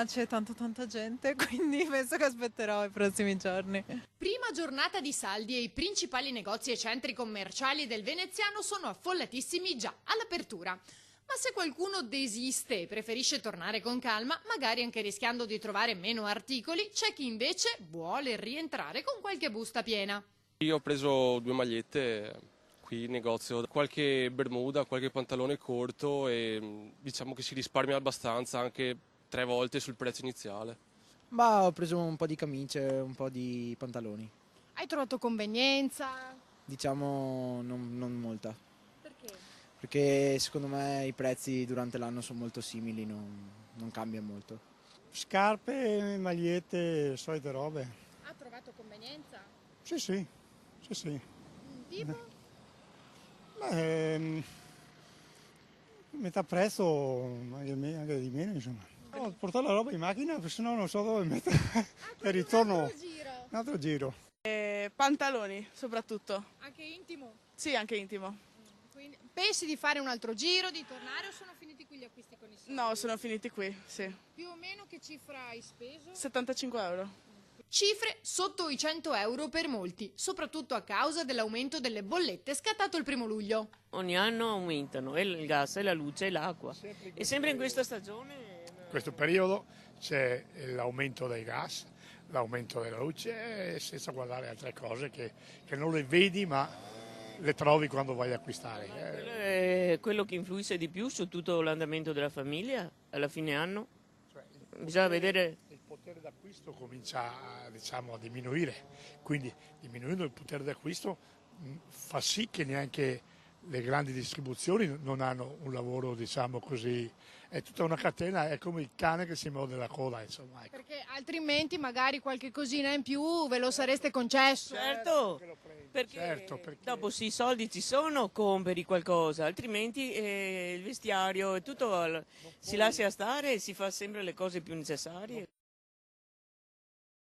C'è tanta gente, quindi penso che aspetterò i prossimi giorni. Prima giornata di saldi e i principali negozi e centri commerciali del veneziano sono affollatissimi già all'apertura. Ma se qualcuno desiste e preferisce tornare con calma, magari anche rischiando di trovare meno articoli, c'è chi invece vuole rientrare con qualche busta piena. Io ho preso 2 magliette qui in negozio, qualche bermuda, qualche pantalone corto e diciamo che si risparmia abbastanza, anche 3 volte sul prezzo iniziale. Ma ho preso un po' di camicie, un po' di pantaloni. Hai trovato convenienza? Diciamo non molta, Perché? perché secondo me i prezzi durante l'anno sono molto simili, non cambia molto. Scarpe, magliette, solite robe. Ha trovato convenienza? Sì. Tipo? Beh, metà prezzo, anche di meno, insomma. Ho portato la roba in macchina, perché sennò non so dove mettere. E ritorno un altro giro. Pantaloni, soprattutto. Anche intimo? Sì, anche intimo. Quindi, pensi di fare un altro giro, di tornare o sono finiti qui gli acquisti con i soldi? No, sono finiti qui, sì. Più o meno che cifra hai speso? 75 euro. Cifre sotto i 100 euro per molti, soprattutto a causa dell'aumento delle bollette scattato il 1° luglio. Ogni anno aumentano e il gas, e la luce e l'acqua. E sempre in questa stagione... In questo periodo c'è l'aumento dei gas, l'aumento della luce, senza guardare altre cose che non le vedi ma le trovi quando vai ad acquistare. Quello è quello che influisce di più su tutto l'andamento della famiglia alla fine anno. Bisogna vedere... Il potere d'acquisto comincia diciamo, a diminuire, quindi diminuendo il potere d'acquisto fa sì che neanche le grandi distribuzioni non hanno un lavoro diciamo così, è tutta una catena, è come il cane che si morde la coda, insomma. Ecco. Perché altrimenti magari qualche cosina in più ve lo sareste concesso. Certo, perché dopo sì, i soldi ci sono, compri qualcosa, altrimenti il vestiario e tutto si lascia stare e si fa sempre le cose più necessarie.